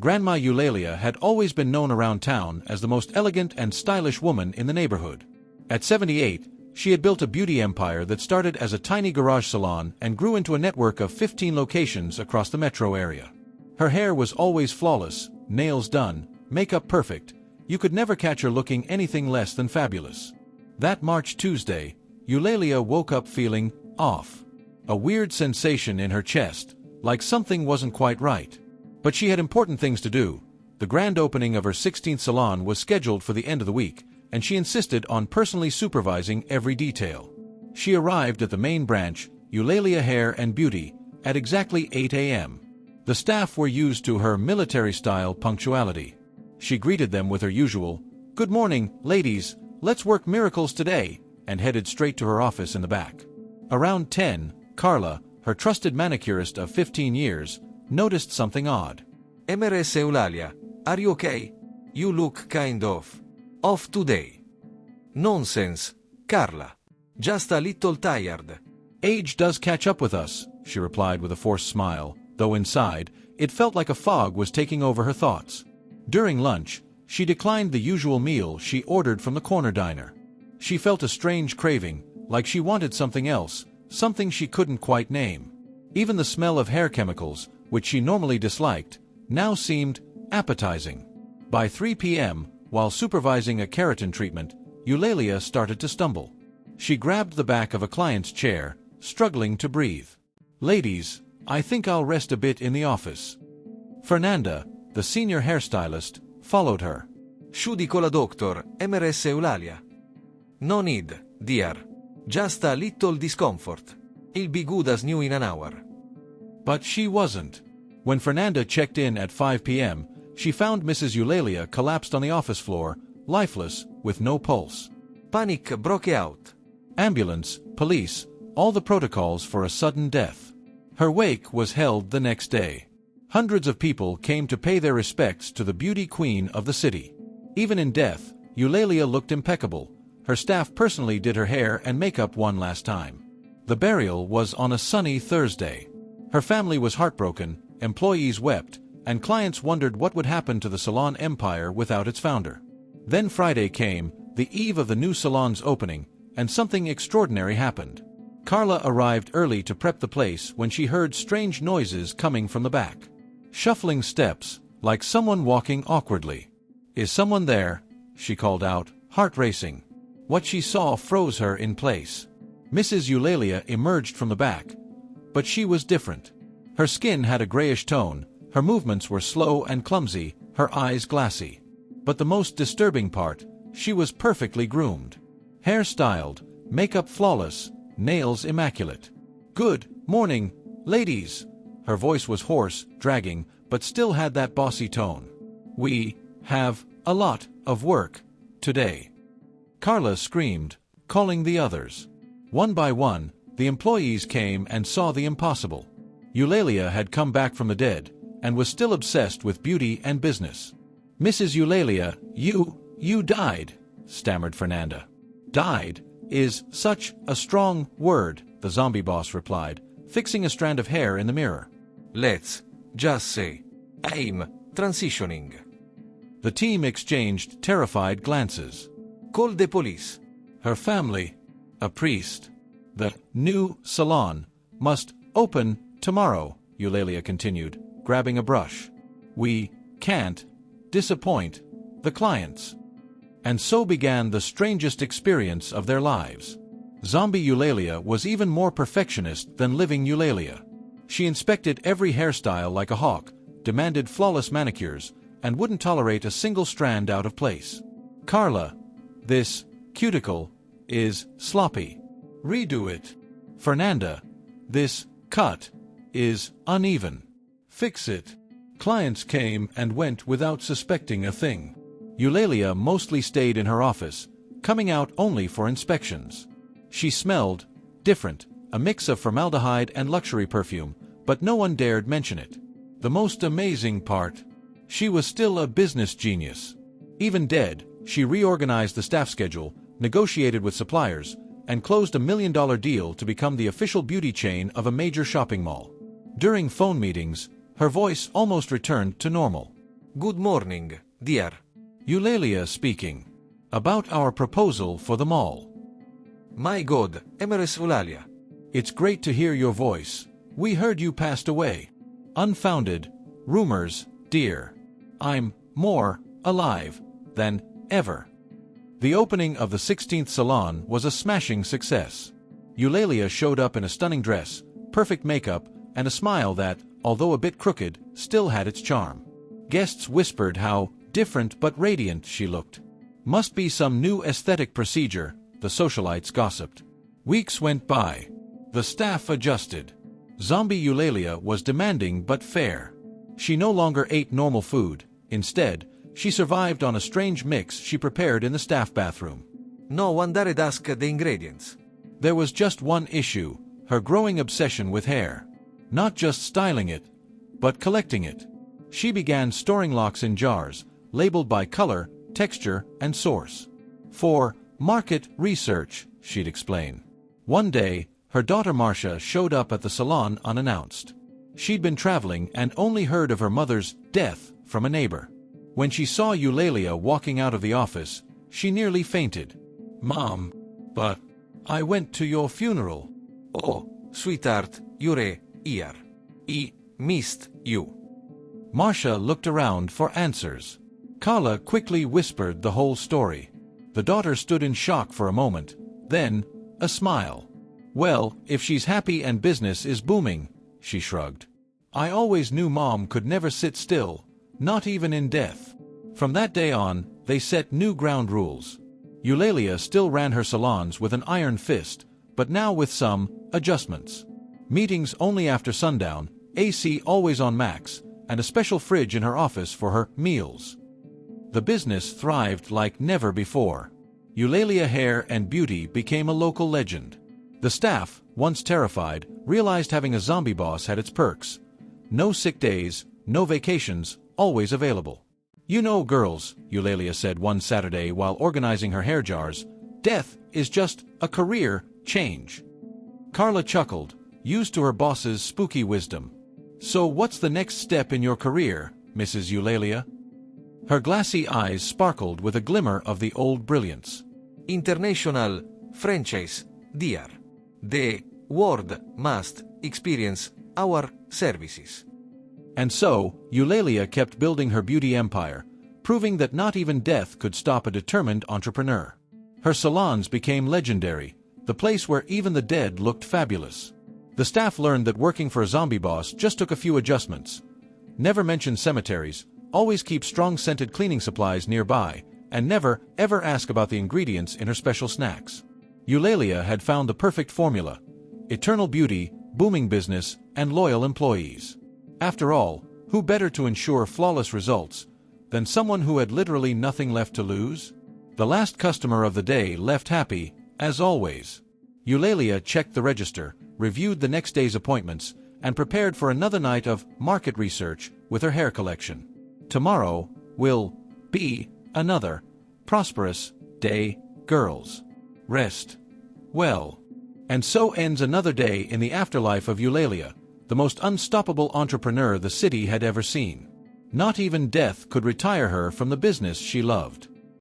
Grandma Eulalia had always been known around town as the most elegant and stylish woman in the neighborhood. At 78, she had built a beauty empire that started as a tiny garage salon and grew into a network of 15 locations across the metro area. Her hair was always flawless, nails done, makeup perfect. You could never catch her looking anything less than fabulous. That March Tuesday, Eulalia woke up feeling off. A weird sensation in her chest, like something wasn't quite right. But she had important things to do. The grand opening of her 16th salon was scheduled for the end of the week, and she insisted on personally supervising every detail. She arrived at the main branch, Eulalia Hair and Beauty, at exactly 8 a.m. The staff were used to her military-style punctuality. She greeted them with her usual, "Good morning, ladies, let's work miracles today," and headed straight to her office in the back. Around 10, Carla, her trusted manicurist of 15 years, noticed something odd. "Mrs. Eulalia, are you okay? You look kind of off today." "Nonsense, Carla. Just a little tired." "Age does catch up with us," she replied with a forced smile, though inside, it felt like a fog was taking over her thoughts. During lunch, she declined the usual meal she ordered from the corner diner. She felt a strange craving, like she wanted something else, something she couldn't quite name. Even the smell of hair chemicals, which she normally disliked, now seemed appetizing. By 3 p.m., while supervising a keratin treatment, Eulalia started to stumble. She grabbed the back of a client's chair, struggling to breathe. "Ladies, I think I'll rest a bit in the office." Fernanda, the senior hairstylist, followed her. "Sciudico la doctor, Mrs. Eulalia." "No need, dear. Just a little discomfort. I'll be good as new in an hour." But she wasn't. When Fernanda checked in at 5 p.m., she found Mrs. Eulalia collapsed on the office floor, lifeless, with no pulse. Panic broke out. Ambulance, police, all the protocols for a sudden death. Her wake was held the next day. Hundreds of people came to pay their respects to the beauty queen of the city. Even in death, Eulalia looked impeccable. Her staff personally did her hair and makeup one last time. The burial was on a sunny Thursday. Her family was heartbroken, employees wept, and clients wondered what would happen to the salon empire without its founder. Then Friday came, the eve of the new salon's opening, and something extraordinary happened. Carla arrived early to prep the place when she heard strange noises coming from the back. Shuffling steps, like someone walking awkwardly. "Is someone there?" she called out, heart racing. What she saw froze her in place. Mrs. Eulalia emerged from the back. But she was different. Her skin had a grayish tone, her movements were slow and clumsy, her eyes glassy. But the most disturbing part, she was perfectly groomed. Hair styled, makeup flawless, nails immaculate. "Good morning, ladies." Her voice was hoarse, dragging, but still had that bossy tone. "We have a lot of work today." Carla screamed, calling the others. One by one, the employees came and saw the impossible. Eulalia had come back from the dead, and was still obsessed with beauty and business. "Mrs. Eulalia, you died," stammered Fernanda. "Died is such a strong word," the zombie boss replied, fixing a strand of hair in the mirror. "Let's just say, I'm transitioning." The team exchanged terrified glances. "Call the police." Her family, a priest. "The new salon must open tomorrow," Eulalia continued, grabbing a brush. "We can't disappoint the clients." And so began the strangest experience of their lives. Zombie Eulalia was even more perfectionist than living Eulalia. She inspected every hairstyle like a hawk, demanded flawless manicures, and wouldn't tolerate a single strand out of place. "Carla, this cuticle is sloppy. Redo it." "Fernanda, this cut is uneven. Fix it." Clients came and went without suspecting a thing. Eulalia mostly stayed in her office, coming out only for inspections. She smelled different, a mix of formaldehyde and luxury perfume, but no one dared mention it. The most amazing part, she was still a business genius. Even dead, she reorganized the staff schedule, negotiated with suppliers, and closed $1 million deal to become the official beauty chain of a major shopping mall. During phone meetings, her voice almost returned to normal. Good morning, dear. Eulalia speaking. About our proposal for the mall. My God, Emeres Eulalia. It's great to hear your voice. We heard you passed away. Unfounded rumors, dear. I'm more alive than ever. The opening of the 16th Salon was a smashing success. Eulalia showed up in a stunning dress, perfect makeup, and a smile that, although a bit crooked, still had its charm. Guests whispered how different but radiant she looked. Must be some new aesthetic procedure, the socialites gossiped. Weeks went by. The staff adjusted. Zombie Eulalia was demanding but fair. She no longer ate normal food. Instead, she survived on a strange mix she prepared in the staff bathroom. No andare ad ask the ingredients. There was just one issue, her growing obsession with hair. Not just styling it, but collecting it. She began storing locks in jars, labeled by color, texture, and source. For market research, she'd explain. One day, her daughter Marcia showed up at the salon unannounced. She'd been traveling and only heard of her mother's death from a neighbor. When she saw Eulalia walking out of the office, she nearly fainted. Mom, but I went to your funeral. Oh, sweetheart, you're here. I missed you. Marcia looked around for answers. Carla quickly whispered the whole story. The daughter stood in shock for a moment, then, a smile. Well, if she's happy and business is booming, she shrugged. I always knew Mom could never sit still, not even in death. From that day on, they set new ground rules. Eulalia still ran her salons with an iron fist, but now with some adjustments. Meetings only after sundown, AC always on max, and a special fridge in her office for her meals. The business thrived like never before. Eulalia Hair and Beauty became a local legend. The staff, once terrified, realized having a zombie boss had its perks. No sick days, no vacations, always available. You know, girls, Eulalia said one Saturday while organizing her hair jars, death is just a career change. Carla chuckled, used to her boss's spooky wisdom. So what's the next step in your career, Mrs. Eulalia? Her glassy eyes sparkled with a glimmer of the old brilliance. International franchise, dear. The world must experience our services. And so, Eulalia kept building her beauty empire, proving that not even death could stop a determined entrepreneur. Her salons became legendary, the place where even the dead looked fabulous. The staff learned that working for a zombie boss just took a few adjustments. Never mention cemeteries, always keep strong scented cleaning supplies nearby, and never, ever ask about the ingredients in her special snacks. Eulalia had found the perfect formula: eternal beauty, booming business, and loyal employees. After all, who better to ensure flawless results than someone who had literally nothing left to lose? The last customer of the day left happy, as always. Eulalia checked the register, reviewed the next day's appointments, and prepared for another night of market research with her hair collection. Tomorrow will be another prosperous day, girls. Rest well. And so ends another day in the afterlife of Eulalia, the most unstoppable entrepreneur the city had ever seen. Not even death could retire her from the business she loved.